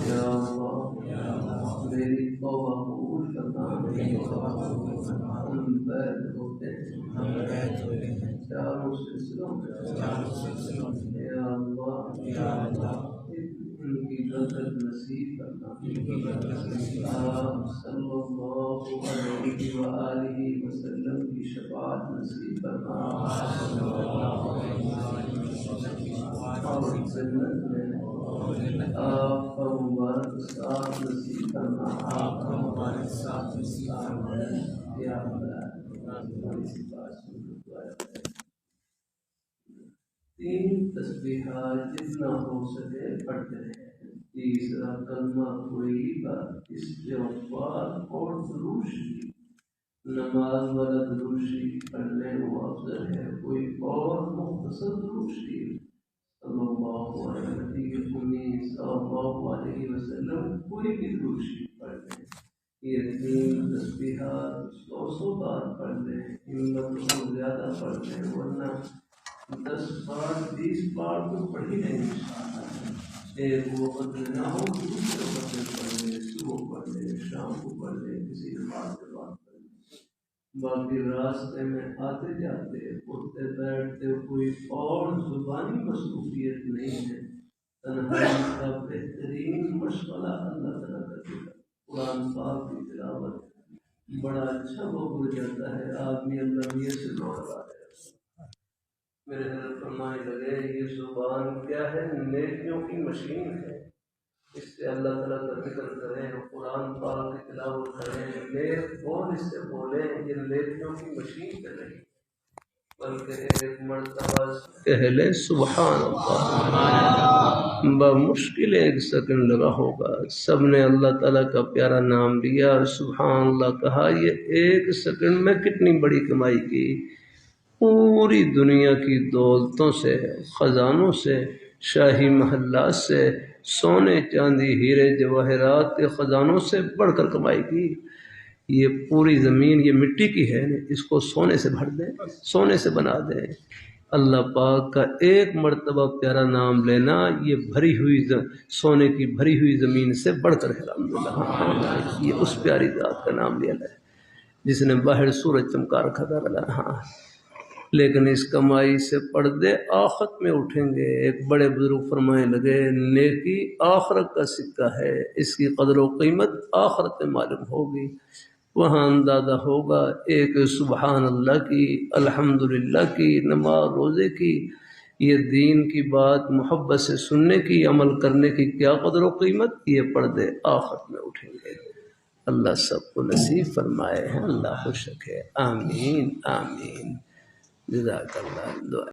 یا اللہ میری توبہ قبول کرنا ہم بیت ہوتے ہیں چاروں سلسلوں میں یا اللہ ان کی برکت نصیب کرنا آپ صلی اللہ علیہ وآلہ وسلم کی شفاعت نصیب کرنا اور جنت میں آپ کا مبارک ساتھ نصیب کرنا یا اللہ تین تسبیحات جتنا ہو سکے پڑھتے ہیں تیسرا کلمہ کوئی کا استغفار اور دروشی نماز والا دروشی پڑھنے وہ افضل ہے کوئی اور مختصر دروشی صلی اللہ علیہ وسلم کوئی بھی دروشی پڑھ لیں یہ تین تسبیحات 100 بار پڑھ لیں ہمت کو زیادہ پڑھ لیں ورنہ 10 بار 20 بار تو پڑھ ہی نہیں ایک وقت نہ ہو دوسرے وقت پڑھ لیں صبح پڑھ لیں شام کو پڑھ لیں کسی نماز کے بعد پڑھ لیں باقی راستے میں آتے جاتے اٹھتے بیٹھتے کوئی اور زبانی مصروفیت نہیں ہے تنہائی کا بہترین مشغلہ اللہ تعالیٰ کا ذکر قرآن پاک کی تلاوت بڑا اچھا وقت ہو جاتا ہے آدمی اللہ میاں سے لوٹ آ رہے میرے حضرت فرمانے لگے یہ زبان کیا ہے نیکیوں کی مشین ہے اس سے اللہ تعالیٰ کا ذکر کریں قرآن پاک کی تلاوت کریں نیک بول اس سے بولیں یہ نیکیوں کی مشین پہ نہیں بلکہ ایک مرتبہ کہہ لیں سبحان اللہ بمشکل 1 سیکنڈ لگا ہوگا سب نے اللہ تعالیٰ کا پیارا نام لیا اور سبحان اللہ کہا یہ 1 سیکنڈ میں کتنی بڑی کمائی کی پوری دنیا کی دولتوں سے خزانوں سے شاہی محلات سے سونے چاندی ہیرے جواہرات کے خزانوں سے بڑھ کر کمائی کی. یہ پوری زمین یہ مٹی کی ہے، اس کو سونے سے بھر دیں، سونے سے بنا دیں. اللہ پاک کا ایک مرتبہ پیارا نام لینا یہ بھری ہوئی سونے کی بھری ہوئی زمین سے بڑھ کر ہے. الحمدللہ یہ اس پیاری ذات کا نام لیا ہے جس نے باہر سورج چمکا رکھا تھا. ہاں لیکن اس کمائی سے پردے آخرت میں اٹھیں گے. ایک بڑے بزرگ فرمائے لگے نیکی آخرت کا سکہ ہے، اس کی قدر و قیمت آخرت میں معلوم ہوگی. وہاں اندازہ ہوگا ایک سبحان اللہ کی، الحمدللہ کی، نماز روزے کی، یہ دین کی بات محبت سے سننے کی، عمل کرنے کی کیا قدر و قیمت. یہ پردے آخرت میں اٹھیں گے. اللہ سب کو نصیب فرمائے ہیں، اللہ خوش رکھے. آمین آمین. جزاک اللہ. دعا